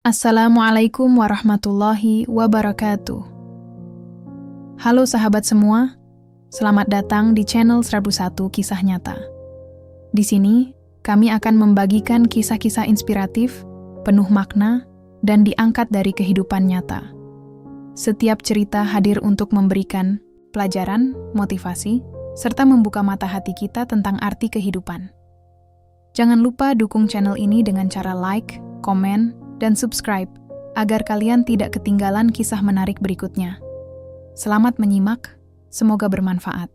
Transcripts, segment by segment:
Assalamualaikum warahmatullahi wabarakatuh. Halo sahabat semua, selamat datang di channel 101 Kisah Nyata. Di sini, kami akan membagikan kisah-kisah inspiratif, penuh makna, dan diangkat dari kehidupan nyata. Setiap cerita hadir untuk memberikan pelajaran, motivasi, serta membuka mata hati kita tentang arti kehidupan. Jangan lupa dukung channel ini dengan cara like, komen, dan subscribe, agar kalian tidak ketinggalan kisah menarik berikutnya. Selamat menyimak, semoga bermanfaat.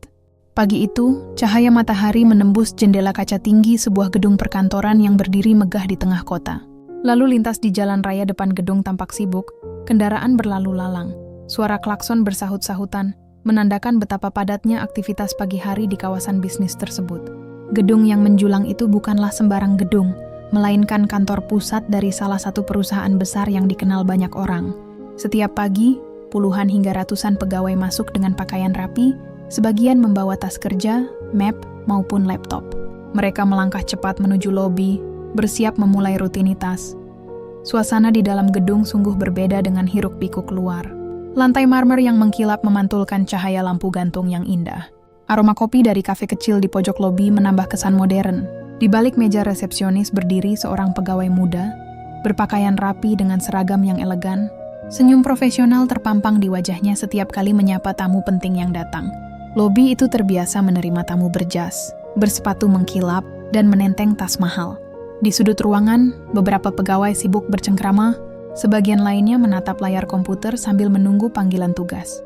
Pagi itu, cahaya matahari menembus jendela kaca tinggi sebuah gedung perkantoran yang berdiri megah di tengah kota. Lalu lintas di jalan raya depan gedung tampak sibuk, kendaraan berlalu lalang. Suara klakson bersahut-sahutan, menandakan betapa padatnya aktivitas pagi hari di kawasan bisnis tersebut. Gedung yang menjulang itu bukanlah sembarang gedung, melainkan kantor pusat dari salah satu perusahaan besar yang dikenal banyak orang. Setiap pagi, puluhan hingga ratusan pegawai masuk dengan pakaian rapi, sebagian membawa tas kerja, map, maupun laptop. Mereka melangkah cepat menuju lobi, bersiap memulai rutinitas. Suasana di dalam gedung sungguh berbeda dengan hiruk-pikuk luar. Lantai marmer yang mengkilap memantulkan cahaya lampu gantung yang indah. Aroma kopi dari kafe kecil di pojok lobi menambah kesan modern. Di balik meja resepsionis berdiri seorang pegawai muda, berpakaian rapi dengan seragam yang elegan. Senyum profesional terpampang di wajahnya setiap kali menyapa tamu penting yang datang. Lobi itu terbiasa menerima tamu berjas, bersepatu mengkilap, dan menenteng tas mahal. Di sudut ruangan, beberapa pegawai sibuk bercengkrama, sebagian lainnya menatap layar komputer sambil menunggu panggilan tugas.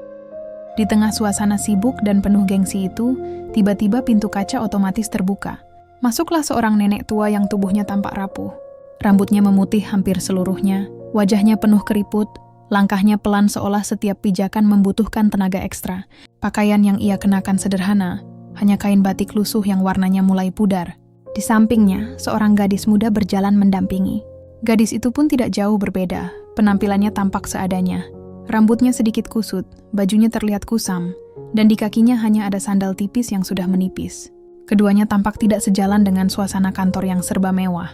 Di tengah suasana sibuk dan penuh gengsi itu, tiba-tiba pintu kaca otomatis terbuka. Masuklah seorang nenek tua yang tubuhnya tampak rapuh. Rambutnya memutih hampir seluruhnya, wajahnya penuh keriput, langkahnya pelan seolah setiap pijakan membutuhkan tenaga ekstra. Pakaian yang ia kenakan sederhana, hanya kain batik lusuh yang warnanya mulai pudar. Di sampingnya, seorang gadis muda berjalan mendampingi. Gadis itu pun tidak jauh berbeda, penampilannya tampak seadanya. Rambutnya sedikit kusut, bajunya terlihat kusam, dan di kakinya hanya ada sandal tipis yang sudah menipis. Keduanya tampak tidak sejalan dengan suasana kantor yang serba mewah.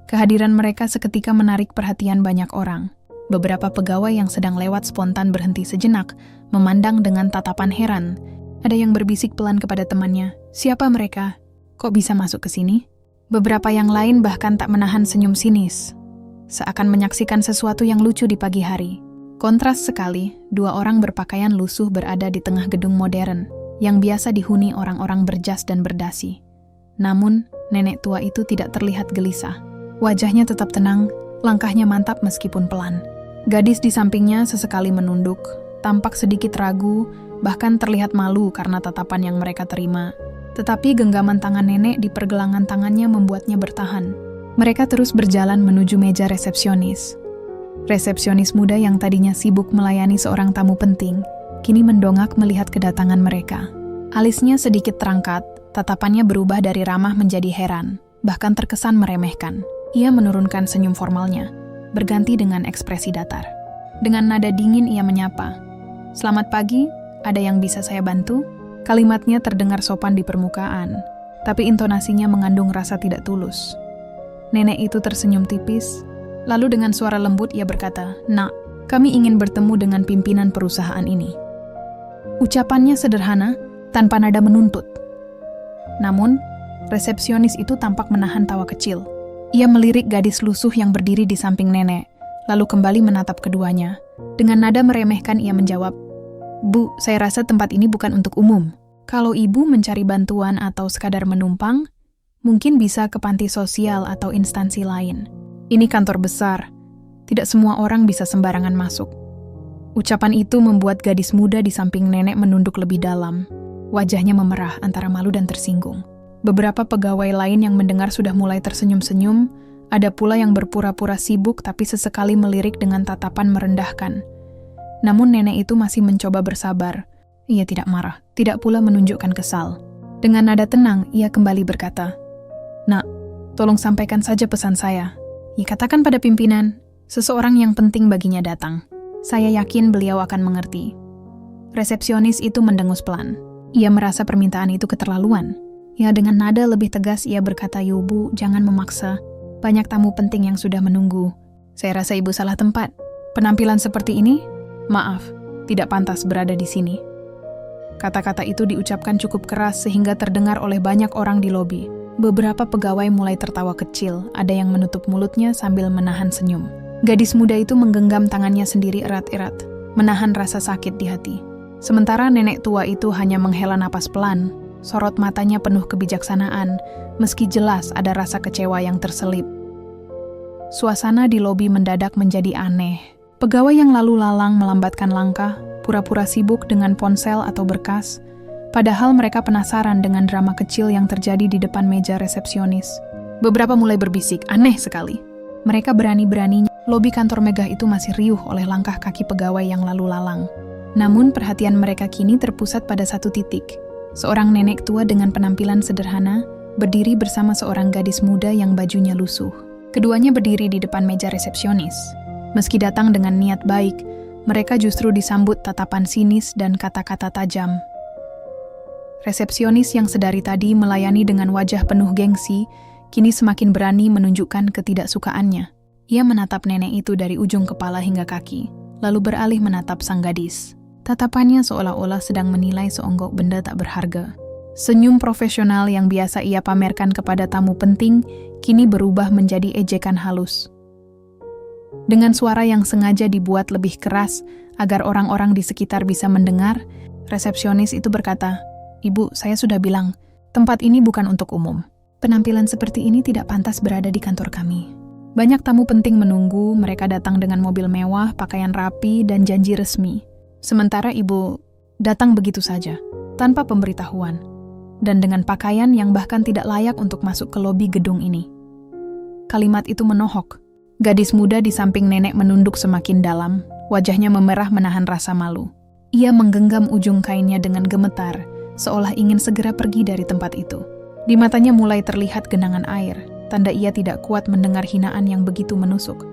Kehadiran mereka seketika menarik perhatian banyak orang. Beberapa pegawai yang sedang lewat spontan berhenti sejenak, memandang dengan tatapan heran. Ada yang berbisik pelan kepada temannya, "Siapa mereka? Kok bisa masuk ke sini?" Beberapa yang lain bahkan tak menahan senyum sinis, seakan menyaksikan sesuatu yang lucu di pagi hari. Kontras sekali, dua orang berpakaian lusuh berada di tengah gedung modern, yang biasa dihuni orang-orang berjas dan berdasi. Namun, nenek tua itu tidak terlihat gelisah. Wajahnya tetap tenang, langkahnya mantap meskipun pelan. Gadis di sampingnya sesekali menunduk, tampak sedikit ragu, bahkan terlihat malu karena tatapan yang mereka terima. Tetapi genggaman tangan nenek di pergelangan tangannya membuatnya bertahan. Mereka terus berjalan menuju meja resepsionis. Resepsionis muda yang tadinya sibuk melayani seorang tamu penting, kini mendongak melihat kedatangan mereka. Alisnya sedikit terangkat, tatapannya berubah dari ramah menjadi heran, bahkan terkesan meremehkan. Ia menurunkan senyum formalnya, berganti dengan ekspresi datar. Dengan nada dingin ia menyapa, "Selamat pagi, ada yang bisa saya bantu?" Kalimatnya terdengar sopan di permukaan, tapi intonasinya mengandung rasa tidak tulus. Nenek itu tersenyum tipis, lalu dengan suara lembut ia berkata, "Nak, kami ingin bertemu dengan pimpinan perusahaan ini." Ucapannya sederhana, tanpa nada menuntut. Namun, resepsionis itu tampak menahan tawa kecil. Ia melirik gadis lusuh yang berdiri di samping nenek, lalu kembali menatap keduanya. Dengan nada meremehkan ia menjawab, "Bu, saya rasa tempat ini bukan untuk umum. Kalau ibu mencari bantuan atau sekadar menumpang, mungkin bisa ke panti sosial atau instansi lain. Ini kantor besar, tidak semua orang bisa sembarangan masuk." Ucapan itu membuat gadis muda di samping nenek menunduk lebih dalam. Wajahnya memerah antara malu dan tersinggung. Beberapa pegawai lain yang mendengar sudah mulai tersenyum-senyum, ada pula yang berpura-pura sibuk tapi sesekali melirik dengan tatapan merendahkan. Namun nenek itu masih mencoba bersabar. Ia tidak marah, tidak pula menunjukkan kesal. Dengan nada tenang, ia kembali berkata, "Nak, tolong sampaikan saja pesan saya. Katakan pada pimpinan, seseorang yang penting baginya datang. Saya yakin beliau akan mengerti." Resepsionis itu mendengus pelan. Ia merasa permintaan itu keterlaluan. Ya, dengan nada lebih tegas ia berkata, "Bu, jangan memaksa. Banyak tamu penting yang sudah menunggu. Saya rasa ibu salah tempat. Penampilan seperti ini, maaf, tidak pantas berada di sini. Kata-kata itu diucapkan cukup keras sehingga terdengar oleh banyak orang di lobi. Beberapa pegawai mulai tertawa kecil, ada yang menutup mulutnya sambil menahan senyum. Gadis muda itu menggenggam tangannya sendiri erat-erat, menahan rasa sakit di hati. Sementara nenek tua itu hanya menghela napas pelan, sorot matanya penuh kebijaksanaan, meski jelas ada rasa kecewa yang terselip. Suasana di lobi mendadak menjadi aneh. Pegawai yang lalu lalang melambatkan langkah, pura-pura sibuk dengan ponsel atau berkas, padahal mereka penasaran dengan drama kecil yang terjadi di depan meja resepsionis. Beberapa mulai berbisik, aneh sekali. Mereka berani-beraninya, lobi kantor megah itu masih riuh oleh langkah kaki pegawai yang lalu lalang. Namun perhatian mereka kini terpusat pada satu titik. Seorang nenek tua dengan penampilan sederhana, berdiri bersama seorang gadis muda yang bajunya lusuh. Keduanya berdiri di depan meja resepsionis. Meski datang dengan niat baik, mereka justru disambut tatapan sinis dan kata-kata tajam. Resepsionis yang sedari tadi melayani dengan wajah penuh gengsi, kini semakin berani menunjukkan ketidaksukaannya. Ia menatap nenek itu dari ujung kepala hingga kaki, lalu beralih menatap sang gadis. Tatapannya seolah-olah sedang menilai seonggok benda tak berharga. Senyum profesional yang biasa ia pamerkan kepada tamu penting, kini berubah menjadi ejekan halus. Dengan suara yang sengaja dibuat lebih keras, agar orang-orang di sekitar bisa mendengar, resepsionis itu berkata, "Ibu, saya sudah bilang, tempat ini bukan untuk umum. Penampilan seperti ini tidak pantas berada di kantor kami." Banyak tamu penting menunggu, mereka datang dengan mobil mewah, pakaian rapi, dan janji resmi. Sementara ibu datang begitu saja, tanpa pemberitahuan, dan dengan pakaian yang bahkan tidak layak untuk masuk ke lobi gedung ini. Kalimat itu menohok. Gadis muda di samping nenek menunduk semakin dalam, wajahnya memerah menahan rasa malu. Ia menggenggam ujung kainnya dengan gemetar, seolah ingin segera pergi dari tempat itu. Di matanya mulai terlihat genangan air, tanda ia tidak kuat mendengar hinaan yang begitu menusuk.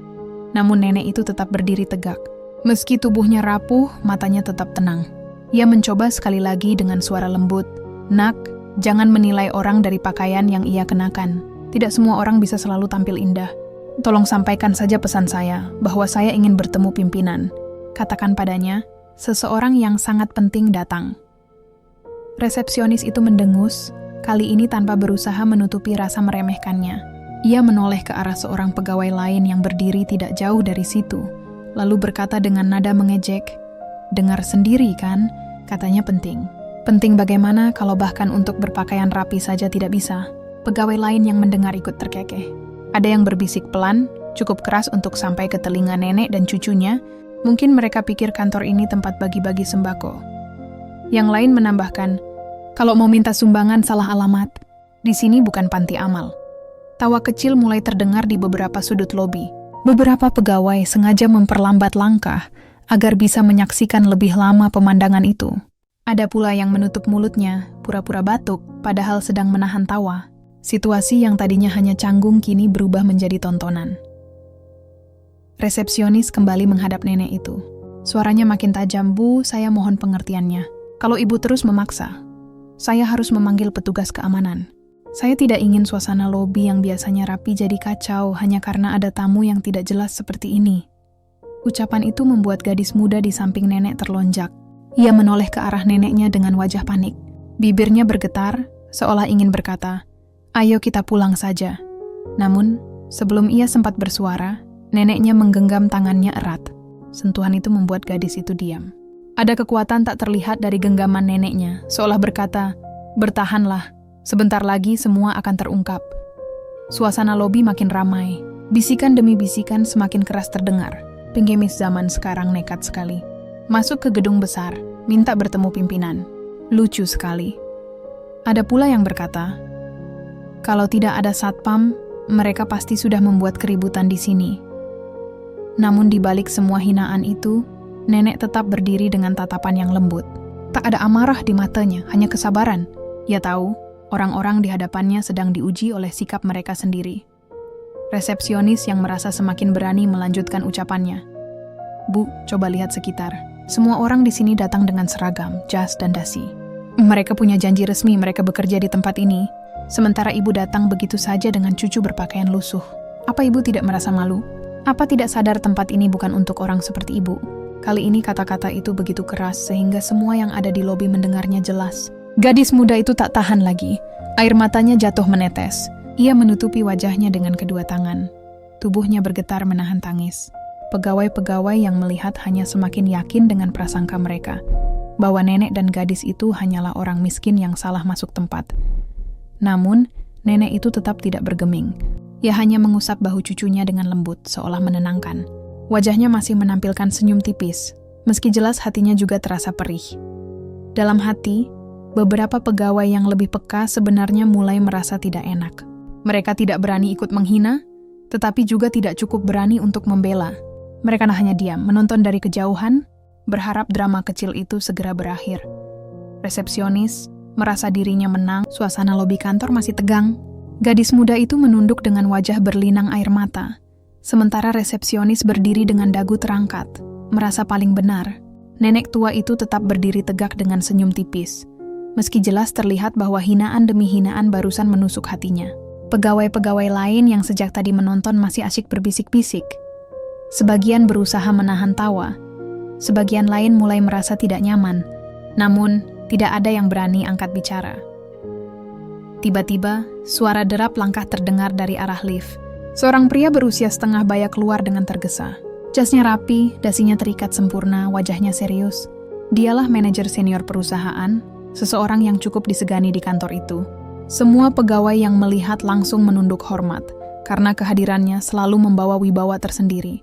Namun nenek itu tetap berdiri tegak. Meski tubuhnya rapuh, matanya tetap tenang. Ia mencoba sekali lagi dengan suara lembut, "Nak, jangan menilai orang dari pakaian yang ia kenakan. Tidak semua orang bisa selalu tampil indah. Tolong sampaikan saja pesan saya, bahwa saya ingin bertemu pimpinan. Katakan padanya, seseorang yang sangat penting datang." Resepsionis itu mendengus, kali ini tanpa berusaha menutupi rasa meremehkannya. Ia menoleh ke arah seorang pegawai lain yang berdiri tidak jauh dari situ, lalu berkata dengan nada mengejek, "Dengar sendiri kan, katanya penting. Penting bagaimana kalau bahkan untuk berpakaian rapi saja tidak bisa?" Pegawai lain yang mendengar ikut terkekeh. Ada yang berbisik pelan, cukup keras untuk sampai ke telinga nenek dan cucunya. Mungkin mereka pikir kantor ini tempat bagi-bagi sembako. Yang lain menambahkan, "Kalau mau minta sumbangan salah alamat. Di sini bukan panti amal." Tawa kecil mulai terdengar di beberapa sudut lobi. Beberapa pegawai sengaja memperlambat langkah agar bisa menyaksikan lebih lama pemandangan itu. Ada pula yang menutup mulutnya, pura-pura batuk, padahal sedang menahan tawa. Situasi yang tadinya hanya canggung kini berubah menjadi tontonan. Resepsionis kembali menghadap nenek itu. Suaranya makin tajam, "Bu, saya mohon pengertiannya. Kalau ibu terus memaksa, saya harus memanggil petugas keamanan. Saya tidak ingin suasana lobi yang biasanya rapi jadi kacau hanya karena ada tamu yang tidak jelas seperti ini." Ucapan itu membuat gadis muda di samping nenek terlonjak. Ia menoleh ke arah neneknya dengan wajah panik. Bibirnya bergetar, seolah ingin berkata, "Ayo kita pulang saja." Namun, sebelum ia sempat bersuara, neneknya menggenggam tangannya erat. Sentuhan itu membuat gadis itu diam. Ada kekuatan tak terlihat dari genggaman neneknya, seolah berkata, "Bertahanlah, sebentar lagi semua akan terungkap." Suasana lobi makin ramai. Bisikan demi bisikan semakin keras terdengar. Pengemis zaman sekarang nekat sekali. Masuk ke gedung besar, minta bertemu pimpinan. Lucu sekali. Ada pula yang berkata, "Kalau tidak ada satpam, mereka pasti sudah membuat keributan di sini." Namun di balik semua hinaan itu, nenek tetap berdiri dengan tatapan yang lembut. Tak ada amarah di matanya, hanya kesabaran. Ia tahu, orang-orang di hadapannya sedang diuji oleh sikap mereka sendiri. Resepsionis yang merasa semakin berani melanjutkan ucapannya. "Bu, coba lihat sekitar. Semua orang di sini datang dengan seragam, jas, dan dasi. Mereka punya janji resmi mereka bekerja di tempat ini. Sementara ibu datang begitu saja dengan cucu berpakaian lusuh. Apa ibu tidak merasa malu?" Apa tidak sadar tempat ini bukan untuk orang seperti ibu? Kali ini kata-kata itu begitu keras sehingga semua yang ada di lobi mendengarnya jelas. Gadis muda itu tak tahan lagi. Air matanya jatuh menetes. Ia menutupi wajahnya dengan kedua tangan. Tubuhnya bergetar menahan tangis. Pegawai-pegawai yang melihat hanya semakin yakin dengan prasangka mereka, bahwa nenek dan gadis itu hanyalah orang miskin yang salah masuk tempat. Namun, nenek itu tetap tidak bergeming. Ia hanya mengusap bahu cucunya dengan lembut, seolah menenangkan. Wajahnya masih menampilkan senyum tipis, meski jelas hatinya juga terasa perih. Dalam hati, beberapa pegawai yang lebih peka sebenarnya mulai merasa tidak enak. Mereka tidak berani ikut menghina, tetapi juga tidak cukup berani untuk membela. Mereka hanya diam, menonton dari kejauhan, berharap drama kecil itu segera berakhir. Resepsionis merasa dirinya menang, suasana lobi kantor masih tegang. Gadis muda itu menunduk dengan wajah berlinang air mata. Sementara resepsionis berdiri dengan dagu terangkat, merasa paling benar. Nenek tua itu tetap berdiri tegak dengan senyum tipis. Meski jelas terlihat bahwa hinaan demi hinaan barusan menusuk hatinya. Pegawai-pegawai lain yang sejak tadi menonton masih asyik berbisik-bisik. Sebagian berusaha menahan tawa. Sebagian lain mulai merasa tidak nyaman. Namun, tidak ada yang berani angkat bicara. Tiba-tiba, suara derap langkah terdengar dari arah lift. Seorang pria berusia setengah baya keluar dengan tergesa. Jasnya rapi, dasinya terikat sempurna, wajahnya serius. Dialah manajer senior perusahaan, seseorang yang cukup disegani di kantor itu. Semua pegawai yang melihat langsung menunduk hormat, karena kehadirannya selalu membawa wibawa tersendiri.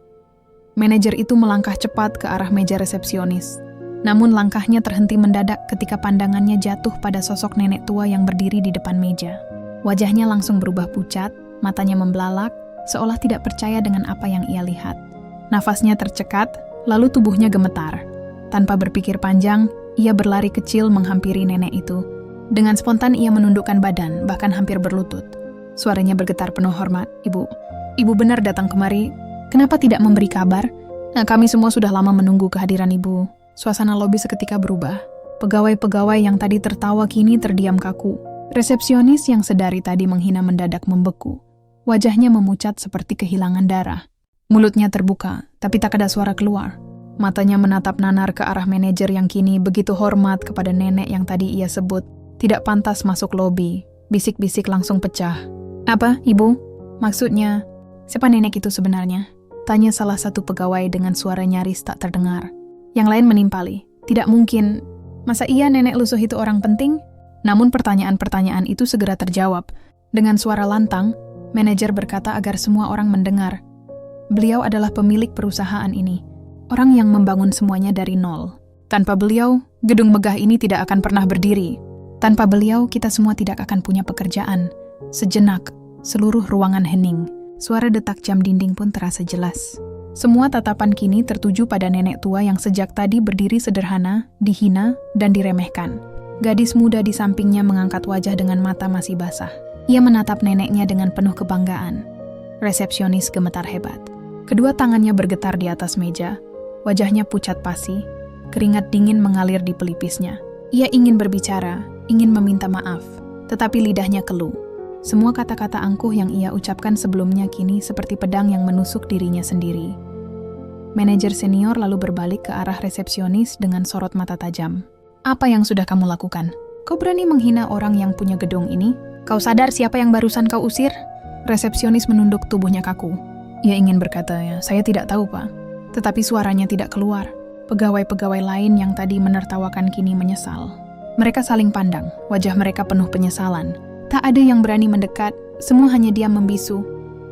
Manajer itu melangkah cepat ke arah meja resepsionis. Namun langkahnya terhenti mendadak ketika pandangannya jatuh pada sosok nenek tua yang berdiri di depan meja. Wajahnya langsung berubah pucat, matanya membelalak, seolah tidak percaya dengan apa yang ia lihat. Nafasnya tercekat, lalu tubuhnya gemetar. Tanpa berpikir panjang, ia berlari kecil menghampiri nenek itu. Dengan spontan ia menundukkan badan, bahkan hampir berlutut. Suaranya bergetar penuh hormat. Ibu benar datang kemari. Kenapa tidak memberi kabar? Kami semua sudah lama menunggu kehadiran ibu. Suasana lobi seketika berubah. Pegawai-pegawai yang tadi tertawa kini terdiam kaku. Resepsionis yang sedari tadi menghina mendadak membeku. Wajahnya memucat seperti kehilangan darah. Mulutnya terbuka, tapi tak ada suara keluar. Matanya menatap nanar ke arah manajer yang kini begitu hormat kepada nenek yang tadi ia sebut tidak pantas masuk lobi. Bisik-bisik langsung pecah. Apa, ibu? Maksudnya, siapa nenek itu sebenarnya? Tanya salah satu pegawai dengan suara nyaris tak terdengar. Yang lain menimpali. Tidak mungkin. Masa iya nenek lusuh itu orang penting? Namun pertanyaan-pertanyaan itu segera terjawab. Dengan suara lantang, manajer berkata agar semua orang mendengar. Beliau adalah pemilik perusahaan ini. Orang yang membangun semuanya dari nol. Tanpa beliau, gedung megah ini tidak akan pernah berdiri. Tanpa beliau, kita semua tidak akan punya pekerjaan. Sejenak, seluruh ruangan hening. Suara detak jam dinding pun terasa jelas. Semua tatapan kini tertuju pada nenek tua yang sejak tadi berdiri sederhana, dihina, dan diremehkan. Gadis muda di sampingnya mengangkat wajah dengan mata masih basah. Ia menatap neneknya dengan penuh kebanggaan. Resepsionis gemetar hebat. Kedua tangannya bergetar di atas meja. Wajahnya pucat pasi. Keringat dingin mengalir di pelipisnya. Ia ingin berbicara, ingin meminta maaf. Tetapi lidahnya keluh. Semua kata-kata angkuh yang ia ucapkan sebelumnya kini seperti pedang yang menusuk dirinya sendiri. Manajer senior lalu berbalik ke arah resepsionis dengan sorot mata tajam. Apa yang sudah kamu lakukan? Kau berani menghina orang yang punya gedung ini? Kau sadar siapa yang barusan kau usir? Resepsionis menunduk tubuhnya kaku. Ia ingin berkata, saya tidak tahu, Pak. Tetapi suaranya tidak keluar. Pegawai-pegawai lain yang tadi menertawakan kini menyesal. Mereka saling pandang, wajah mereka penuh penyesalan. Tak ada yang berani mendekat, semua hanya diam membisu.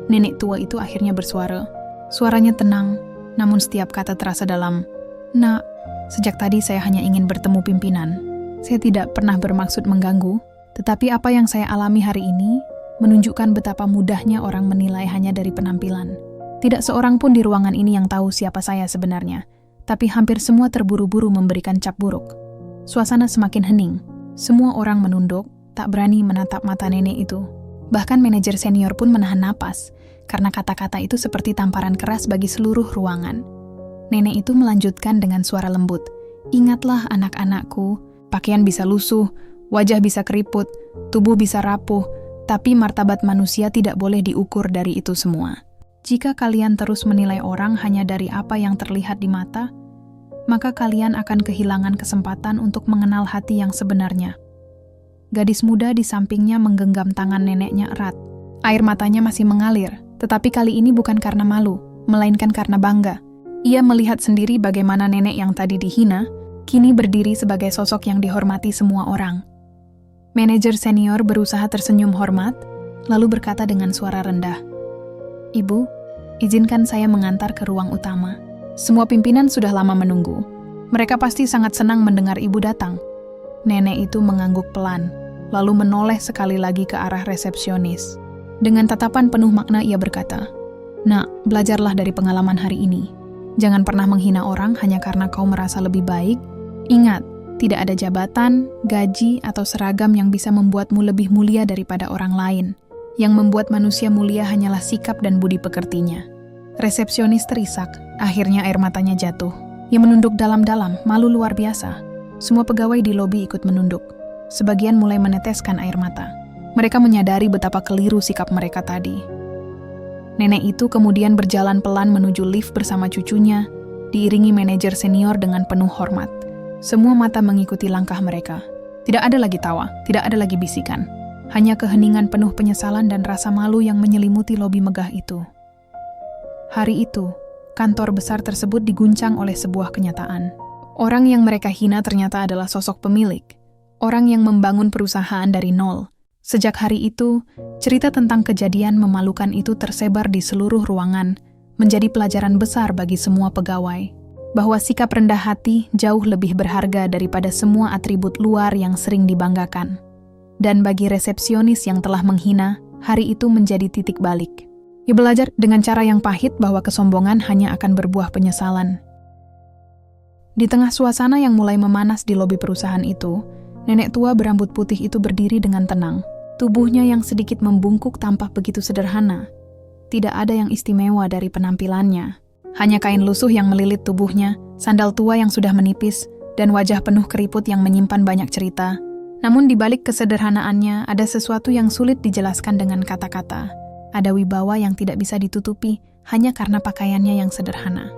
Nenek tua itu akhirnya bersuara. Suaranya tenang, namun setiap kata terasa dalam. Nak, sejak tadi saya hanya ingin bertemu pimpinan. Saya tidak pernah bermaksud mengganggu, tetapi apa yang saya alami hari ini menunjukkan betapa mudahnya orang menilai hanya dari penampilan. Tidak seorang pun di ruangan ini yang tahu siapa saya sebenarnya, tapi hampir semua terburu-buru memberikan cap buruk. Suasana semakin hening. Semua orang menunduk, tak berani menatap mata nenek itu. Bahkan manajer senior pun menahan napas, karena kata-kata itu seperti tamparan keras bagi seluruh ruangan. Nenek itu melanjutkan dengan suara lembut. Ingatlah anak-anakku, pakaian bisa lusuh, wajah bisa keriput, tubuh bisa rapuh, tapi martabat manusia tidak boleh diukur dari itu semua. Jika kalian terus menilai orang hanya dari apa yang terlihat di mata, maka kalian akan kehilangan kesempatan untuk mengenal hati yang sebenarnya. Gadis muda di sampingnya menggenggam tangan neneknya erat. Air matanya masih mengalir, tetapi kali ini bukan karena malu, melainkan karena bangga. Ia melihat sendiri bagaimana nenek yang tadi dihina, kini berdiri sebagai sosok yang dihormati semua orang. Manajer senior berusaha tersenyum hormat, lalu berkata dengan suara rendah, "Ibu, izinkan saya mengantar ke ruang utama. Semua pimpinan sudah lama menunggu. Mereka pasti sangat senang mendengar ibu datang." Nenek itu mengangguk pelan, lalu menoleh sekali lagi ke arah resepsionis. Dengan tatapan penuh makna ia berkata, "Nak, belajarlah dari pengalaman hari ini. Jangan pernah menghina orang hanya karena kau merasa lebih baik. Ingat, tidak ada jabatan, gaji, atau seragam yang bisa membuatmu lebih mulia daripada orang lain. Yang membuat manusia mulia hanyalah sikap dan budi pekertinya." Resepsionis terisak, akhirnya air matanya jatuh. Ia menunduk dalam-dalam, malu luar biasa. Semua pegawai di lobi ikut menunduk. Sebagian mulai meneteskan air mata. Mereka menyadari betapa keliru sikap mereka tadi. Nenek itu kemudian berjalan pelan menuju lift bersama cucunya, diiringi manajer senior dengan penuh hormat. Semua mata mengikuti langkah mereka. Tidak ada lagi tawa, tidak ada lagi bisikan. Hanya keheningan penuh penyesalan dan rasa malu yang menyelimuti lobi megah itu. Hari itu, kantor besar tersebut diguncang oleh sebuah kenyataan. Orang yang mereka hina ternyata adalah sosok pemilik. Orang yang membangun perusahaan dari nol. Sejak hari itu, cerita tentang kejadian memalukan itu tersebar di seluruh ruangan, menjadi pelajaran besar bagi semua pegawai. Bahwa sikap rendah hati jauh lebih berharga daripada semua atribut luar yang sering dibanggakan. Dan bagi resepsionis yang telah menghina, hari itu menjadi titik balik. Ia belajar dengan cara yang pahit bahwa kesombongan hanya akan berbuah penyesalan. Di tengah suasana yang mulai memanas di lobi perusahaan itu, nenek tua berambut putih itu berdiri dengan tenang. Tubuhnya yang sedikit membungkuk tampak begitu sederhana. Tidak ada yang istimewa dari penampilannya. Hanya kain lusuh yang melilit tubuhnya, sandal tua yang sudah menipis, dan wajah penuh keriput yang menyimpan banyak cerita. Namun di balik kesederhanaannya ada sesuatu yang sulit dijelaskan dengan kata-kata. Ada wibawa yang tidak bisa ditutupi hanya karena pakaiannya yang sederhana.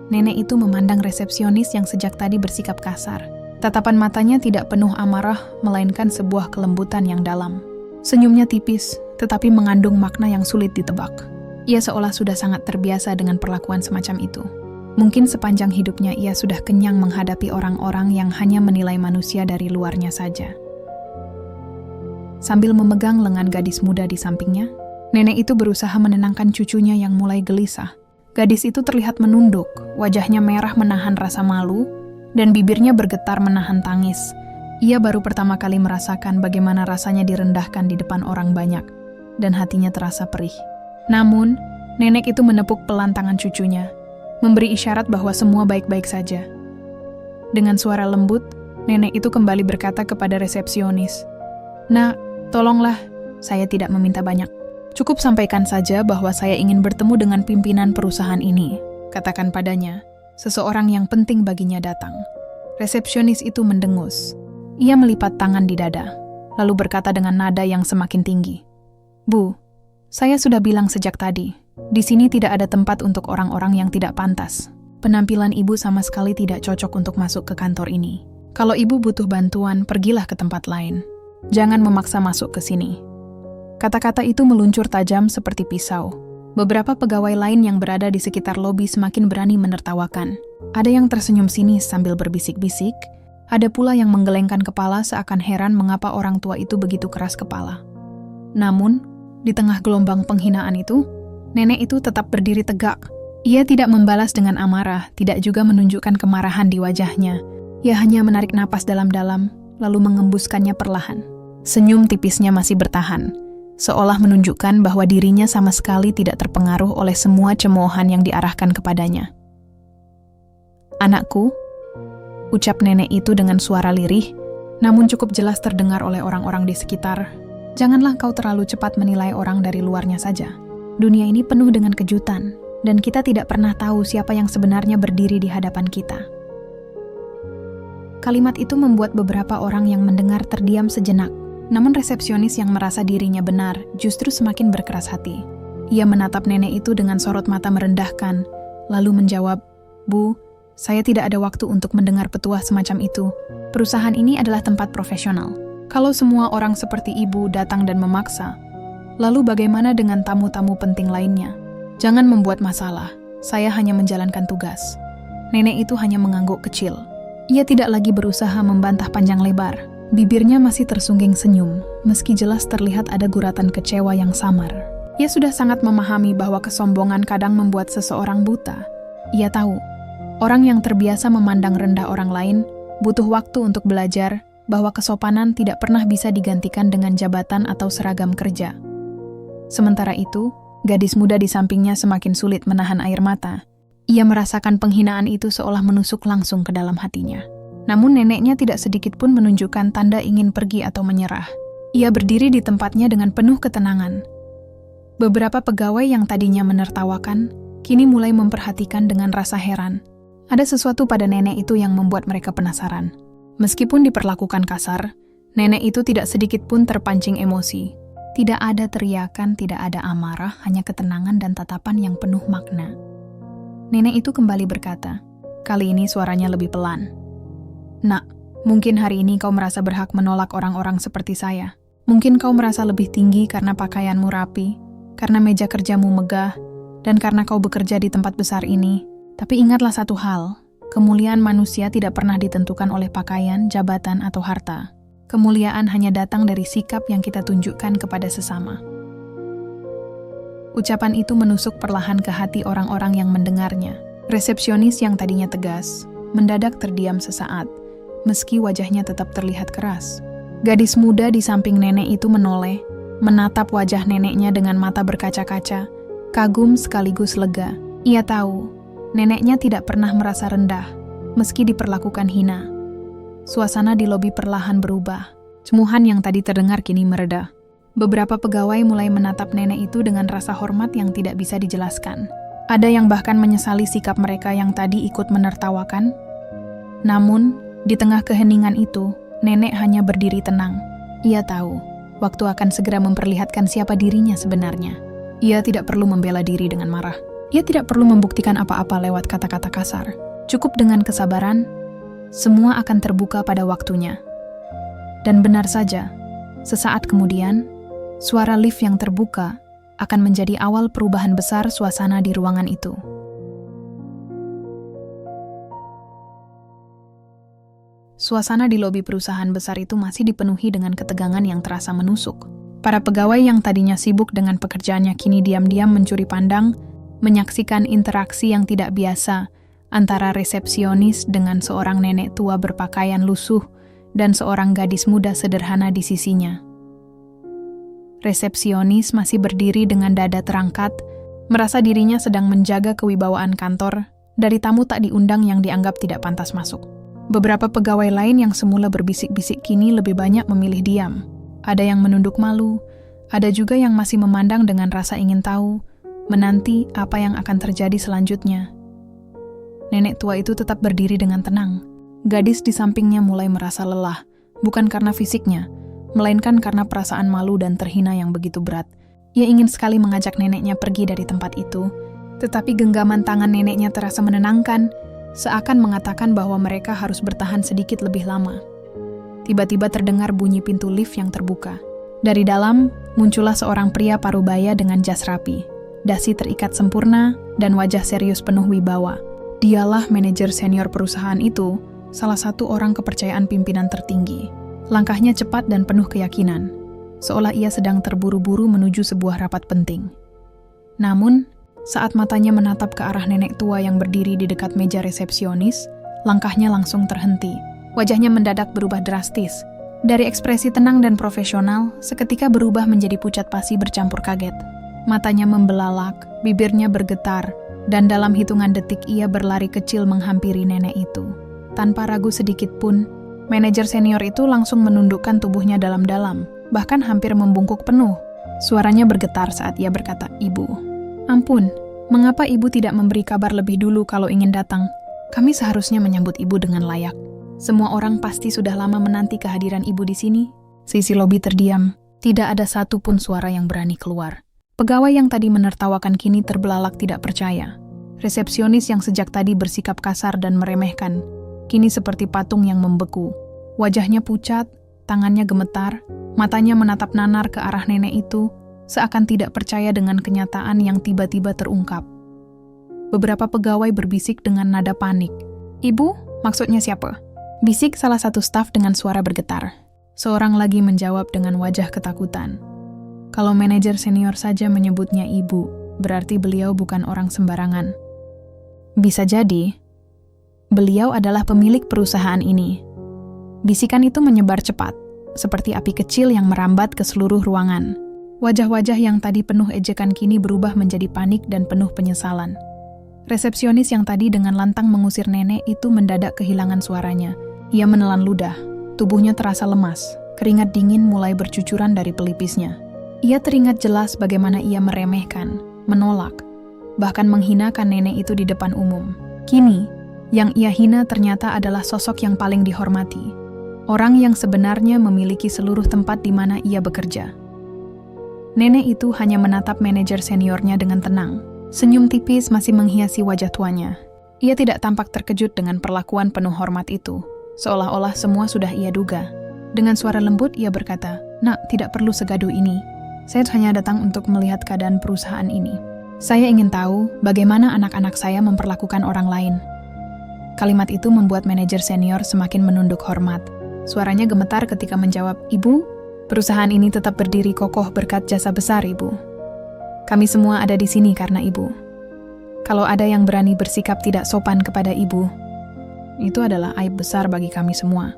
Nenek itu memandang resepsionis yang sejak tadi bersikap kasar. Tatapan matanya tidak penuh amarah, melainkan sebuah kelembutan yang dalam. Senyumnya tipis, tetapi mengandung makna yang sulit ditebak. Ia seolah sudah sangat terbiasa dengan perlakuan semacam itu. Mungkin sepanjang hidupnya ia sudah kenyang menghadapi orang-orang yang hanya menilai manusia dari luarnya saja. Sambil memegang lengan gadis muda di sampingnya, nenek itu berusaha menenangkan cucunya yang mulai gelisah. Gadis itu terlihat menunduk, wajahnya merah menahan rasa malu, dan bibirnya bergetar menahan tangis. Ia baru pertama kali merasakan bagaimana rasanya direndahkan di depan orang banyak, dan hatinya terasa perih. Namun, nenek itu menepuk pelan tangan cucunya, memberi isyarat bahwa semua baik-baik saja. Dengan suara lembut, nenek itu kembali berkata kepada resepsionis, "Nak, tolonglah, saya tidak meminta banyak. Cukup sampaikan saja bahwa saya ingin bertemu dengan pimpinan perusahaan ini. Katakan padanya, seseorang yang penting baginya datang." Resepsionis itu mendengus. Ia melipat tangan di dada, lalu berkata dengan nada yang semakin tinggi, "Bu, saya sudah bilang sejak tadi, di sini tidak ada tempat untuk orang-orang yang tidak pantas. Penampilan ibu sama sekali tidak cocok untuk masuk ke kantor ini. Kalau ibu butuh bantuan, pergilah ke tempat lain. Jangan memaksa masuk ke sini." Kata-kata itu meluncur tajam seperti pisau. Beberapa pegawai lain yang berada di sekitar lobi semakin berani menertawakan. Ada yang tersenyum sinis sambil berbisik-bisik, ada pula yang menggelengkan kepala seakan heran mengapa orang tua itu begitu keras kepala. Namun, di tengah gelombang penghinaan itu, nenek itu tetap berdiri tegak. Ia tidak membalas dengan amarah, tidak juga menunjukkan kemarahan di wajahnya. Ia hanya menarik napas dalam-dalam, lalu mengembuskannya perlahan. Senyum tipisnya masih bertahan, seolah menunjukkan bahwa dirinya sama sekali tidak terpengaruh oleh semua cemoohan yang diarahkan kepadanya. "Anakku," ucap nenek itu dengan suara lirih, namun cukup jelas terdengar oleh orang-orang di sekitar, "Janganlah kau terlalu cepat menilai orang dari luarnya saja. Dunia ini penuh dengan kejutan, dan kita tidak pernah tahu siapa yang sebenarnya berdiri di hadapan kita." Kalimat itu membuat beberapa orang yang mendengar terdiam sejenak. Namun resepsionis yang merasa dirinya benar justru semakin berkeras hati. Ia menatap nenek itu dengan sorot mata merendahkan, lalu menjawab, "Bu, saya tidak ada waktu untuk mendengar petuah semacam itu. Perusahaan ini adalah tempat profesional. Kalau semua orang seperti ibu datang dan memaksa, lalu bagaimana dengan tamu-tamu penting lainnya? Jangan membuat masalah, saya hanya menjalankan tugas." Nenek itu hanya mengangguk kecil. Ia tidak lagi berusaha membantah panjang lebar. Bibirnya masih tersungging senyum, meski jelas terlihat ada guratan kecewa yang samar. Ia sudah sangat memahami bahwa kesombongan kadang membuat seseorang buta. Ia tahu, orang yang terbiasa memandang rendah orang lain butuh waktu untuk belajar bahwa kesopanan tidak pernah bisa digantikan dengan jabatan atau seragam kerja. Sementara itu, gadis muda di sampingnya semakin sulit menahan air mata. Ia merasakan penghinaan itu seolah menusuk langsung ke dalam hatinya. Namun neneknya tidak sedikit pun menunjukkan tanda ingin pergi atau menyerah. Ia berdiri di tempatnya dengan penuh ketenangan. Beberapa pegawai yang tadinya menertawakan, kini mulai memperhatikan dengan rasa heran. Ada sesuatu pada nenek itu yang membuat mereka penasaran. Meskipun diperlakukan kasar, nenek itu tidak sedikit pun terpancing emosi. Tidak ada teriakan, tidak ada amarah, hanya ketenangan dan tatapan yang penuh makna. Nenek itu kembali berkata, kali ini suaranya lebih pelan. "Nak, mungkin hari ini kau merasa berhak menolak orang-orang seperti saya. Mungkin kau merasa lebih tinggi karena pakaianmu rapi, karena meja kerjamu megah, dan karena kau bekerja di tempat besar ini. Tapi ingatlah satu hal, kemuliaan manusia tidak pernah ditentukan oleh pakaian, jabatan, atau harta. Kemuliaan hanya datang dari sikap yang kita tunjukkan kepada sesama." Ucapan itu menusuk perlahan ke hati orang-orang yang mendengarnya. Resepsionis yang tadinya tegas, mendadak terdiam sesaat, meski wajahnya tetap terlihat keras. Gadis muda di samping nenek itu menoleh, menatap wajah neneknya dengan mata berkaca-kaca, kagum sekaligus lega. Ia tahu, neneknya tidak pernah merasa rendah, meski diperlakukan hina. Suasana di lobi perlahan berubah. Cemuhan yang tadi terdengar kini mereda. Beberapa pegawai mulai menatap nenek itu dengan rasa hormat yang tidak bisa dijelaskan. Ada yang bahkan menyesali sikap mereka yang tadi ikut menertawakan. Namun, di tengah keheningan itu, nenek hanya berdiri tenang. Ia tahu, waktu akan segera memperlihatkan siapa dirinya sebenarnya. Ia tidak perlu membela diri dengan marah. Ia tidak perlu membuktikan apa-apa lewat kata-kata kasar. Cukup dengan kesabaran, semua akan terbuka pada waktunya. Dan benar saja, sesaat kemudian, suara lift yang terbuka akan menjadi awal perubahan besar suasana di ruangan itu. Suasana di lobi perusahaan besar itu masih dipenuhi dengan ketegangan yang terasa menusuk. Para pegawai yang tadinya sibuk dengan pekerjaannya kini diam-diam mencuri pandang, menyaksikan interaksi yang tidak biasa antara resepsionis dengan seorang nenek tua berpakaian lusuh dan seorang gadis muda sederhana di sisinya. Resepsionis masih berdiri dengan dada terangkat, merasa dirinya sedang menjaga kewibawaan kantor dari tamu tak diundang yang dianggap tidak pantas masuk. Beberapa pegawai lain yang semula berbisik-bisik kini lebih banyak memilih diam. Ada yang menunduk malu, ada juga yang masih memandang dengan rasa ingin tahu, menanti apa yang akan terjadi selanjutnya. Nenek tua itu tetap berdiri dengan tenang. Gadis di sampingnya mulai merasa lelah, bukan karena fisiknya, melainkan karena perasaan malu dan terhina yang begitu berat. Ia ingin sekali mengajak neneknya pergi dari tempat itu, tetapi genggaman tangan neneknya terasa menenangkan, seakan mengatakan bahwa mereka harus bertahan sedikit lebih lama. Tiba-tiba terdengar bunyi pintu lift yang terbuka. Dari dalam, muncullah seorang pria parubaya dengan jas rapi, dasi terikat sempurna, dan wajah serius penuh wibawa. Dialah manajer senior perusahaan itu, salah satu orang kepercayaan pimpinan tertinggi. Langkahnya cepat dan penuh keyakinan, seolah ia sedang terburu-buru menuju sebuah rapat penting. Namun, saat matanya menatap ke arah nenek tua yang berdiri di dekat meja resepsionis, langkahnya langsung terhenti. Wajahnya mendadak berubah drastis. Dari ekspresi tenang dan profesional, seketika berubah menjadi pucat pasi bercampur kaget. Matanya membelalak, bibirnya bergetar, dan dalam hitungan detik ia berlari kecil menghampiri nenek itu. Tanpa ragu sedikit pun, manajer senior itu langsung menundukkan tubuhnya dalam-dalam, bahkan hampir membungkuk penuh. Suaranya bergetar saat ia berkata, "Ibu. Ampun, mengapa ibu tidak memberi kabar lebih dulu kalau ingin datang? Kami seharusnya menyambut ibu dengan layak. Semua orang pasti sudah lama menanti kehadiran ibu di sini." Sisi lobi terdiam, tidak ada satu pun suara yang berani keluar. Pegawai yang tadi menertawakan kini terbelalak tidak percaya. Resepsionis yang sejak tadi bersikap kasar dan meremehkan, kini seperti patung yang membeku. Wajahnya pucat, tangannya gemetar, matanya menatap nanar ke arah nenek itu, seakan tidak percaya dengan kenyataan yang tiba-tiba terungkap. Beberapa pegawai berbisik dengan nada panik. "Ibu, maksudnya siapa?" Bisik salah satu staf dengan suara bergetar. Seorang lagi menjawab dengan wajah ketakutan. Kalau manajer senior saja menyebutnya ibu, berarti beliau bukan orang sembarangan. Bisa jadi, beliau adalah pemilik perusahaan ini. Bisikan itu menyebar cepat, seperti api kecil yang merambat ke seluruh ruangan. Wajah-wajah yang tadi penuh ejekan kini berubah menjadi panik dan penuh penyesalan. Resepsionis yang tadi dengan lantang mengusir nenek itu mendadak kehilangan suaranya. Ia menelan ludah, tubuhnya terasa lemas, keringat dingin mulai bercucuran dari pelipisnya. Ia teringat jelas bagaimana ia meremehkan, menolak, bahkan menghinakan nenek itu di depan umum. Kini, yang ia hina ternyata adalah sosok yang paling dihormati. Orang yang sebenarnya memiliki seluruh tempat di mana ia bekerja. Nenek itu hanya menatap manajer seniornya dengan tenang. Senyum tipis masih menghiasi wajah tuanya. Ia tidak tampak terkejut dengan perlakuan penuh hormat itu, seolah-olah semua sudah ia duga. Dengan suara lembut ia berkata, "Nak, tidak perlu segaduh ini. Saya hanya datang untuk melihat keadaan perusahaan ini. Saya ingin tahu bagaimana anak-anak saya memperlakukan orang lain." Kalimat itu membuat manajer senior semakin menunduk hormat. Suaranya gemetar ketika menjawab, "Ibu, perusahaan ini tetap berdiri kokoh berkat jasa besar Ibu. Kami semua ada di sini karena Ibu. Kalau ada yang berani bersikap tidak sopan kepada Ibu, itu adalah aib besar bagi kami semua."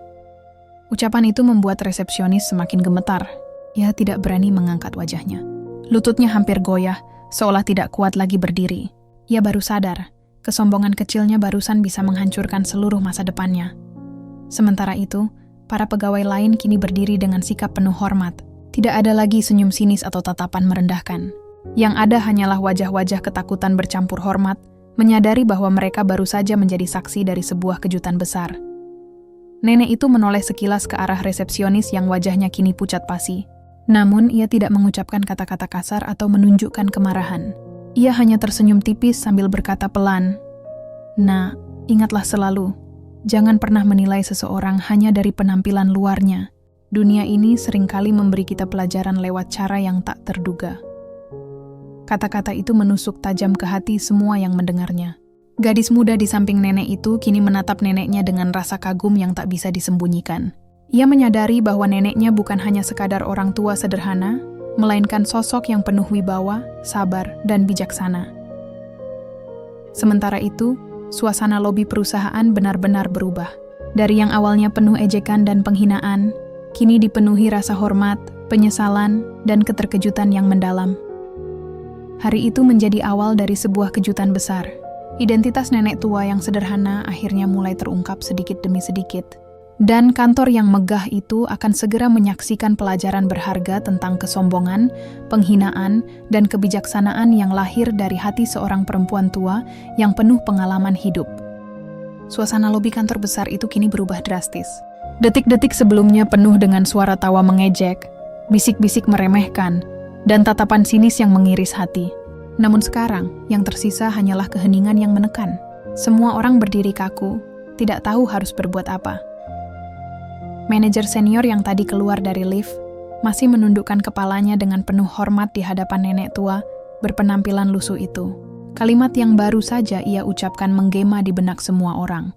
Ucapan itu membuat resepsionis semakin gemetar. Ia tidak berani mengangkat wajahnya. Lututnya hampir goyah, seolah tidak kuat lagi berdiri. Ia baru sadar, kesombongan kecilnya barusan bisa menghancurkan seluruh masa depannya. Sementara itu, para pegawai lain kini berdiri dengan sikap penuh hormat. Tidak ada lagi senyum sinis atau tatapan merendahkan. Yang ada hanyalah wajah-wajah ketakutan bercampur hormat, menyadari bahwa mereka baru saja menjadi saksi dari sebuah kejutan besar. Nenek itu menoleh sekilas ke arah resepsionis yang wajahnya kini pucat pasi. Namun, ia tidak mengucapkan kata-kata kasar atau menunjukkan kemarahan. Ia hanya tersenyum tipis sambil berkata pelan, "Nah, ingatlah selalu, jangan pernah menilai seseorang hanya dari penampilan luarnya. Dunia ini seringkali memberi kita pelajaran lewat cara yang tak terduga." Kata-kata itu menusuk tajam ke hati semua yang mendengarnya. Gadis muda di samping nenek itu kini menatap neneknya dengan rasa kagum yang tak bisa disembunyikan. Ia menyadari bahwa neneknya bukan hanya sekadar orang tua sederhana, melainkan sosok yang penuh wibawa, sabar, dan bijaksana. Sementara itu, suasana lobi perusahaan benar-benar berubah. Dari yang awalnya penuh ejekan dan penghinaan, kini dipenuhi rasa hormat, penyesalan, dan keterkejutan yang mendalam. Hari itu menjadi awal dari sebuah kejutan besar. Identitas nenek tua yang sederhana akhirnya mulai terungkap sedikit demi sedikit. Dan kantor yang megah itu akan segera menyaksikan pelajaran berharga tentang kesombongan, penghinaan, dan kebijaksanaan yang lahir dari hati seorang perempuan tua yang penuh pengalaman hidup. Suasana lobi kantor besar itu kini berubah drastis. Detik-detik sebelumnya penuh dengan suara tawa mengejek, bisik-bisik meremehkan, dan tatapan sinis yang mengiris hati. Namun sekarang, yang tersisa hanyalah keheningan yang menekan. Semua orang berdiri kaku, tidak tahu harus berbuat apa. Manajer senior yang tadi keluar dari lift masih menundukkan kepalanya dengan penuh hormat di hadapan nenek tua berpenampilan lusuh itu. Kalimat yang baru saja ia ucapkan menggema di benak semua orang.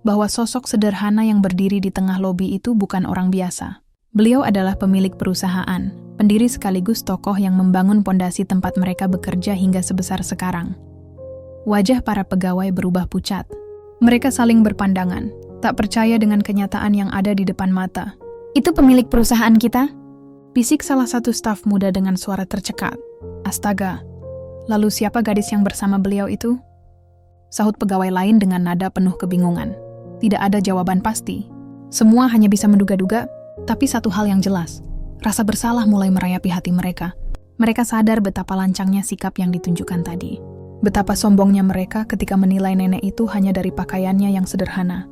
Bahwa sosok sederhana yang berdiri di tengah lobi itu bukan orang biasa. Beliau adalah pemilik perusahaan, pendiri sekaligus tokoh yang membangun pondasi tempat mereka bekerja hingga sebesar sekarang. Wajah para pegawai berubah pucat. Mereka saling berpandangan, tak percaya dengan kenyataan yang ada di depan mata. "Itu pemilik perusahaan kita?" Bisik salah satu staf muda dengan suara tercekat. "Astaga, lalu siapa gadis yang bersama beliau itu?" Sahut pegawai lain dengan nada penuh kebingungan. Tidak ada jawaban pasti. Semua hanya bisa menduga-duga, tapi satu hal yang jelas, rasa bersalah mulai merayapi hati mereka. Mereka sadar betapa lancangnya sikap yang ditunjukkan tadi. Betapa sombongnya mereka ketika menilai nenek itu hanya dari pakaiannya yang sederhana.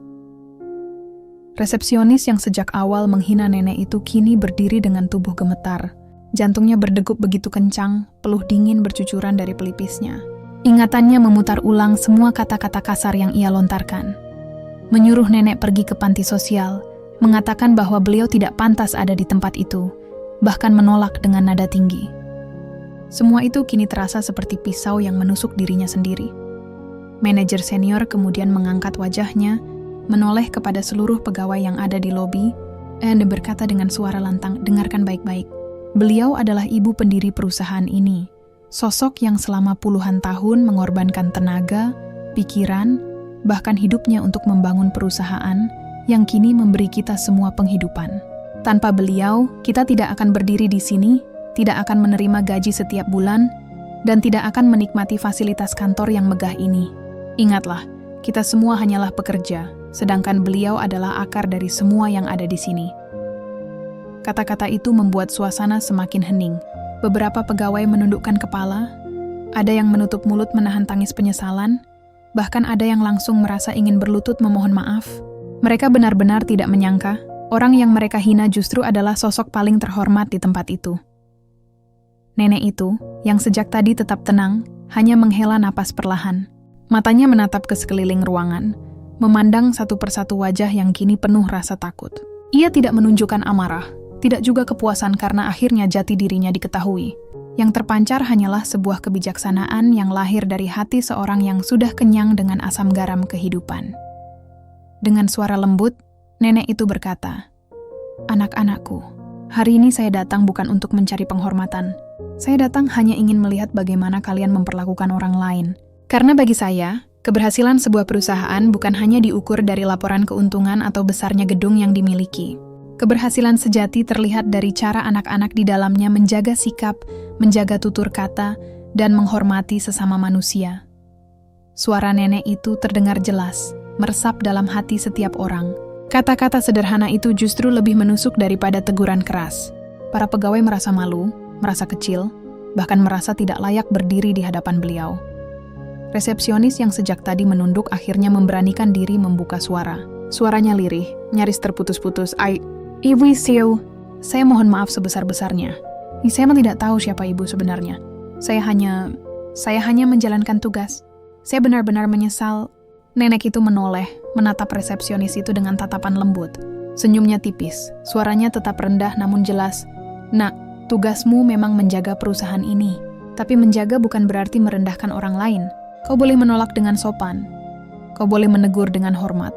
Resepsionis yang sejak awal menghina nenek itu kini berdiri dengan tubuh gemetar. Jantungnya berdegup begitu kencang, peluh dingin bercucuran dari pelipisnya. Ingatannya memutar ulang semua kata-kata kasar yang ia lontarkan. Menyuruh nenek pergi ke panti sosial, mengatakan bahwa beliau tidak pantas ada di tempat itu, bahkan menolak dengan nada tinggi. Semua itu kini terasa seperti pisau yang menusuk dirinya sendiri. Manajer senior kemudian mengangkat wajahnya, menoleh kepada seluruh pegawai yang ada di lobi, dan berkata dengan suara lantang, "Dengarkan baik-baik. Beliau adalah ibu pendiri perusahaan ini, sosok yang selama puluhan tahun mengorbankan tenaga, pikiran, bahkan hidupnya untuk membangun perusahaan yang kini memberi kita semua penghidupan. Tanpa beliau, kita tidak akan berdiri di sini, tidak akan menerima gaji setiap bulan, dan tidak akan menikmati fasilitas kantor yang megah ini. Ingatlah, kita semua hanyalah pekerja, sedangkan beliau adalah akar dari semua yang ada di sini." Kata-kata itu membuat suasana semakin hening. Beberapa pegawai menundukkan kepala, ada yang menutup mulut menahan tangis penyesalan, bahkan ada yang langsung merasa ingin berlutut memohon maaf. Mereka benar-benar tidak menyangka, orang yang mereka hina justru adalah sosok paling terhormat di tempat itu. Nenek itu, yang sejak tadi tetap tenang, hanya menghela napas perlahan. Matanya menatap ke sekeliling ruangan, memandang satu persatu wajah yang kini penuh rasa takut. Ia tidak menunjukkan amarah, tidak juga kepuasan karena akhirnya jati dirinya diketahui. Yang terpancar hanyalah sebuah kebijaksanaan yang lahir dari hati seorang yang sudah kenyang dengan asam garam kehidupan. Dengan suara lembut, nenek itu berkata, "Anak-anakku, hari ini saya datang bukan untuk mencari penghormatan. Saya datang hanya ingin melihat bagaimana kalian memperlakukan orang lain. Karena bagi saya, keberhasilan sebuah perusahaan bukan hanya diukur dari laporan keuntungan atau besarnya gedung yang dimiliki. Keberhasilan sejati terlihat dari cara anak-anak di dalamnya menjaga sikap, menjaga tutur kata, dan menghormati sesama manusia." Suara nenek itu terdengar jelas, meresap dalam hati setiap orang. Kata-kata sederhana itu justru lebih menusuk daripada teguran keras. Para pegawai merasa malu, merasa kecil, bahkan merasa tidak layak berdiri di hadapan beliau. Resepsionis yang sejak tadi menunduk akhirnya memberanikan diri membuka suara. Suaranya lirih, nyaris terputus-putus. Ibu Isiu, saya mohon maaf sebesar-besarnya. Saya tidak tahu siapa ibu sebenarnya. Saya hanya menjalankan tugas. Saya benar-benar menyesal." Nenek itu menoleh, menatap resepsionis itu dengan tatapan lembut. Senyumnya tipis, suaranya tetap rendah namun jelas. "Nak, tugasmu memang menjaga perusahaan ini. Tapi menjaga bukan berarti merendahkan orang lain. Kau boleh menolak dengan sopan. Kau boleh menegur dengan hormat.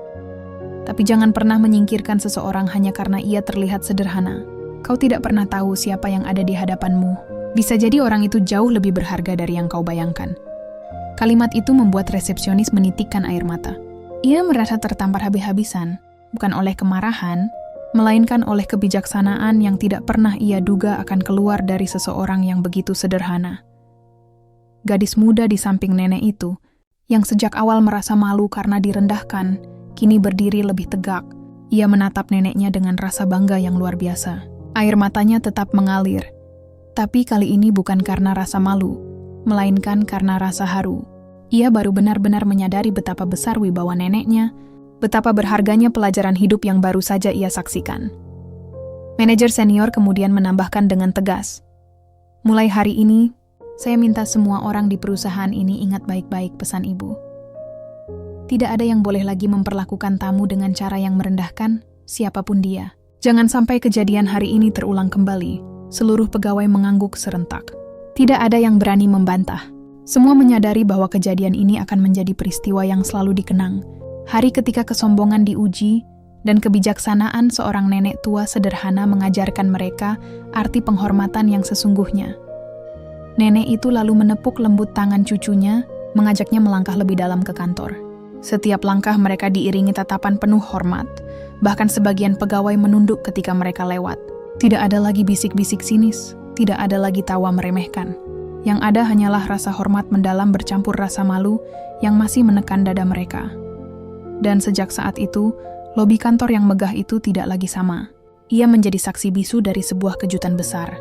Tapi jangan pernah menyingkirkan seseorang hanya karena ia terlihat sederhana. Kau tidak pernah tahu siapa yang ada di hadapanmu. Bisa jadi orang itu jauh lebih berharga dari yang kau bayangkan." Kalimat itu membuat resepsionis menitikkan air mata. Ia merasa tertampar habis-habisan, bukan oleh kemarahan, melainkan oleh kebijaksanaan yang tidak pernah ia duga akan keluar dari seseorang yang begitu sederhana. Gadis muda di samping nenek itu, yang sejak awal merasa malu karena direndahkan, kini berdiri lebih tegak. Ia menatap neneknya dengan rasa bangga yang luar biasa. Air matanya tetap mengalir. Tapi kali ini bukan karena rasa malu, melainkan karena rasa haru. Ia baru benar-benar menyadari betapa besar wibawa neneknya, betapa berharganya pelajaran hidup yang baru saja ia saksikan. Manajer senior kemudian menambahkan dengan tegas, "Mulai hari ini, saya minta semua orang di perusahaan ini ingat baik-baik pesan ibu. Tidak ada yang boleh lagi memperlakukan tamu dengan cara yang merendahkan, siapapun dia. Jangan sampai kejadian hari ini terulang kembali." Seluruh pegawai mengangguk serentak. Tidak ada yang berani membantah. Semua menyadari bahwa kejadian ini akan menjadi peristiwa yang selalu dikenang. Hari ketika kesombongan diuji, dan kebijaksanaan seorang nenek tua sederhana mengajarkan mereka arti penghormatan yang sesungguhnya. Nenek itu lalu menepuk lembut tangan cucunya, mengajaknya melangkah lebih dalam ke kantor. Setiap langkah mereka diiringi tatapan penuh hormat, bahkan sebagian pegawai menunduk ketika mereka lewat. Tidak ada lagi bisik-bisik sinis, tidak ada lagi tawa meremehkan. Yang ada hanyalah rasa hormat mendalam bercampur rasa malu yang masih menekan dada mereka. Dan sejak saat itu, lobi kantor yang megah itu tidak lagi sama. Ia menjadi saksi bisu dari sebuah kejutan besar.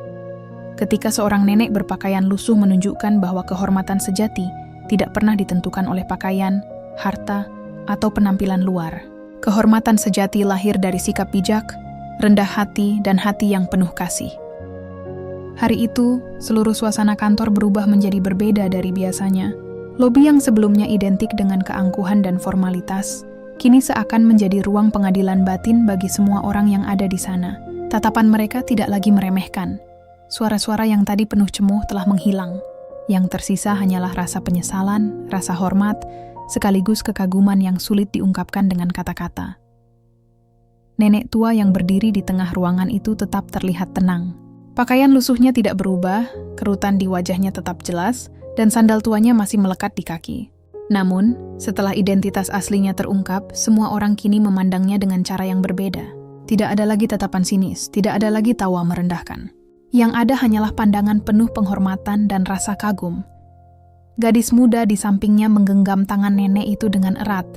Ketika seorang nenek berpakaian lusuh menunjukkan bahwa kehormatan sejati tidak pernah ditentukan oleh pakaian, harta, atau penampilan luar. Kehormatan sejati lahir dari sikap bijak, rendah hati, dan hati yang penuh kasih. Hari itu, seluruh suasana kantor berubah menjadi berbeda dari biasanya. Lobi yang sebelumnya identik dengan keangkuhan dan formalitas, kini seakan menjadi ruang pengadilan batin bagi semua orang yang ada di sana. Tatapan mereka tidak lagi meremehkan. Suara-suara yang tadi penuh cemuh telah menghilang. Yang tersisa hanyalah rasa penyesalan, rasa hormat, sekaligus kekaguman yang sulit diungkapkan dengan kata-kata. Nenek tua yang berdiri di tengah ruangan itu tetap terlihat tenang. Pakaian lusuhnya tidak berubah, kerutan di wajahnya tetap jelas, dan sandal tuanya masih melekat di kaki. Namun, setelah identitas aslinya terungkap, semua orang kini memandangnya dengan cara yang berbeda. Tidak ada lagi tatapan sinis, tidak ada lagi tawa merendahkan. Yang ada hanyalah pandangan penuh penghormatan dan rasa kagum. Gadis muda di sampingnya menggenggam tangan nenek itu dengan erat.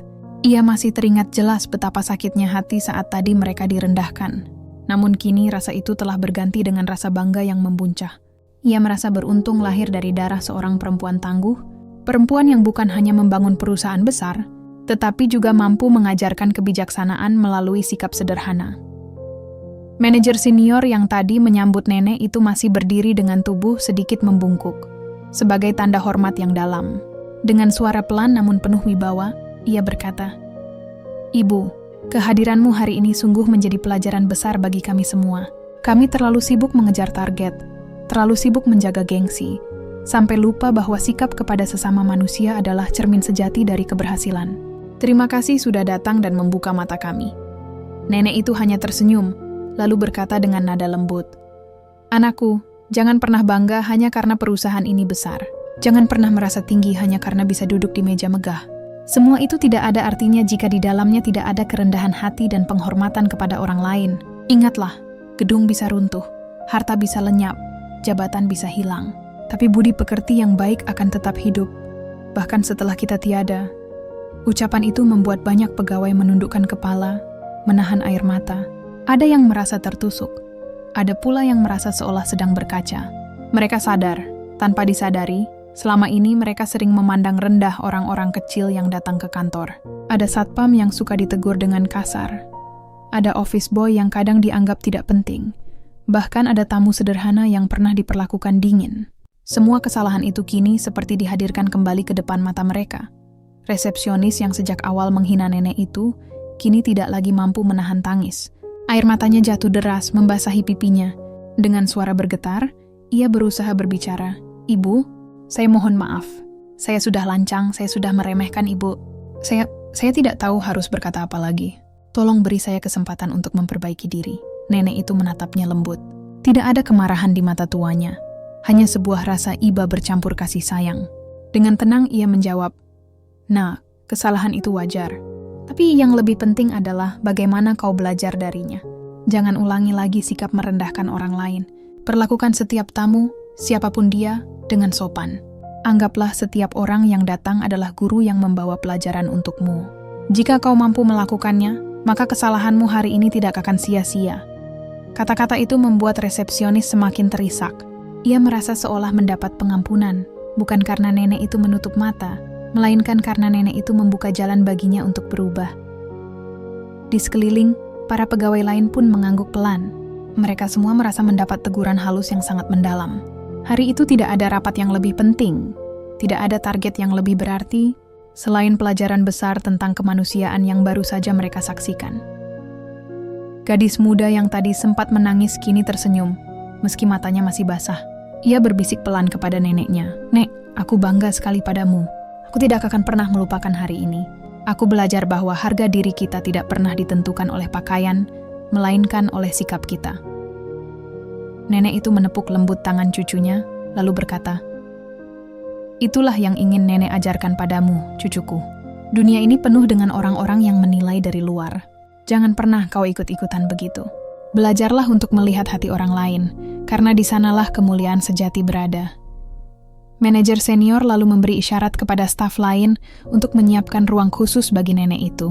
Ia masih teringat jelas betapa sakitnya hati saat tadi mereka direndahkan. Namun kini rasa itu telah berganti dengan rasa bangga yang membuncah. Ia merasa beruntung lahir dari darah seorang perempuan tangguh, perempuan yang bukan hanya membangun perusahaan besar, tetapi juga mampu mengajarkan kebijaksanaan melalui sikap sederhana. Manajer senior yang tadi menyambut nenek itu masih berdiri dengan tubuh sedikit membungkuk, sebagai tanda hormat yang dalam. Dengan suara pelan namun penuh wibawa, ia berkata, "Ibu, kehadiranmu hari ini sungguh menjadi pelajaran besar bagi kami semua. Kami terlalu sibuk mengejar target, terlalu sibuk menjaga gengsi, sampai lupa bahwa sikap kepada sesama manusia adalah cermin sejati dari keberhasilan. Terima kasih sudah datang dan membuka mata kami." Nenek itu hanya tersenyum, lalu berkata dengan nada lembut, "Anakku, jangan pernah bangga hanya karena perusahaan ini besar. Jangan pernah merasa tinggi hanya karena bisa duduk di meja megah. Semua itu tidak ada artinya jika di dalamnya tidak ada kerendahan hati dan penghormatan kepada orang lain. Ingatlah, gedung bisa runtuh, harta bisa lenyap, jabatan bisa hilang. Tapi budi pekerti yang baik akan tetap hidup, bahkan setelah kita tiada." Ucapan itu membuat banyak pegawai menundukkan kepala, menahan air mata. Ada yang merasa tertusuk, ada pula yang merasa seolah sedang berkaca. Mereka sadar, tanpa disadari, selama ini mereka sering memandang rendah orang-orang kecil yang datang ke kantor. Ada satpam yang suka ditegur dengan kasar. Ada office boy yang kadang dianggap tidak penting. Bahkan ada tamu sederhana yang pernah diperlakukan dingin. Semua kesalahan itu kini seperti dihadirkan kembali ke depan mata mereka. Resepsionis yang sejak awal menghina nenek itu, kini tidak lagi mampu menahan tangis. Air matanya jatuh deras membasahi pipinya. Dengan suara bergetar, ia berusaha berbicara. "Ibu, saya mohon maaf. Saya sudah lancang, saya sudah meremehkan ibu. Saya tidak tahu harus berkata apa lagi. Tolong beri saya kesempatan untuk memperbaiki diri." Nenek itu menatapnya lembut. Tidak ada kemarahan di mata tuanya. Hanya sebuah rasa iba bercampur kasih sayang. Dengan tenang ia menjawab, "Nah, kesalahan itu wajar. Tapi yang lebih penting adalah bagaimana kau belajar darinya. Jangan ulangi lagi sikap merendahkan orang lain. Perlakukan setiap tamu, siapapun dia, dengan sopan. Anggaplah setiap orang yang datang adalah guru yang membawa pelajaran untukmu. Jika kau mampu melakukannya, maka kesalahanmu hari ini tidak akan sia-sia." Kata-kata itu membuat resepsionis semakin terisak. Ia merasa seolah mendapat pengampunan, bukan karena nenek itu menutup mata, melainkan karena nenek itu membuka jalan baginya untuk berubah. Di sekeliling, para pegawai lain pun mengangguk pelan. Mereka semua merasa mendapat teguran halus yang sangat mendalam. Hari itu tidak ada rapat yang lebih penting, tidak ada target yang lebih berarti, selain pelajaran besar tentang kemanusiaan yang baru saja mereka saksikan. Gadis muda yang tadi sempat menangis kini tersenyum, meski matanya masih basah. Ia berbisik pelan kepada neneknya, "Nek, aku bangga sekali padamu. Aku tidak akan pernah melupakan hari ini. Aku belajar bahwa harga diri kita tidak pernah ditentukan oleh pakaian, melainkan oleh sikap kita." Nenek itu menepuk lembut tangan cucunya, lalu berkata, "Itulah yang ingin nenek ajarkan padamu, cucuku. Dunia ini penuh dengan orang-orang yang menilai dari luar. Jangan pernah kau ikut-ikutan begitu. Belajarlah untuk melihat hati orang lain, karena di sanalah kemuliaan sejati berada." Manajer senior lalu memberi isyarat kepada staf lain untuk menyiapkan ruang khusus bagi nenek itu.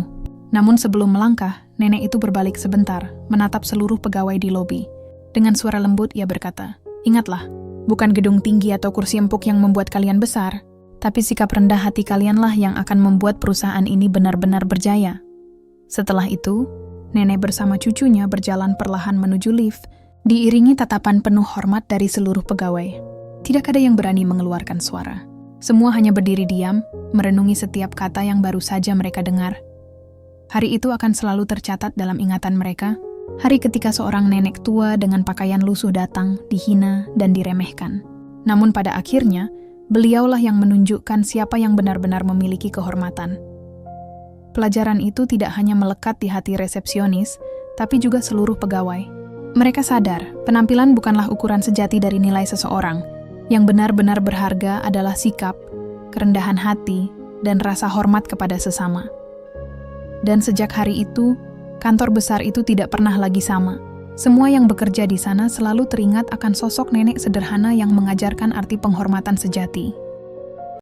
Namun sebelum melangkah, nenek itu berbalik sebentar, menatap seluruh pegawai di lobi. Dengan suara lembut ia berkata, "Ingatlah, bukan gedung tinggi atau kursi empuk yang membuat kalian besar, tapi sikap rendah hati kalianlah yang akan membuat perusahaan ini benar-benar berjaya." Setelah itu, nenek bersama cucunya berjalan perlahan menuju lift Diiringi tatapan penuh hormat dari seluruh pegawai. Tidak ada yang berani mengeluarkan suara. Semua hanya berdiri diam, merenungi setiap kata yang baru saja mereka dengar. Hari itu akan selalu tercatat dalam ingatan mereka, hari ketika seorang nenek tua dengan pakaian lusuh datang, dihina dan diremehkan. Namun pada akhirnya, beliaulah yang menunjukkan siapa yang benar-benar memiliki kehormatan. Pelajaran itu tidak hanya melekat di hati resepsionis, tapi juga seluruh pegawai. Mereka sadar, penampilan bukanlah ukuran sejati dari nilai seseorang. Yang benar-benar berharga adalah sikap, kerendahan hati, dan rasa hormat kepada sesama. Dan sejak hari itu, kantor besar itu tidak pernah lagi sama. Semua yang bekerja di sana selalu teringat akan sosok nenek sederhana yang mengajarkan arti penghormatan sejati.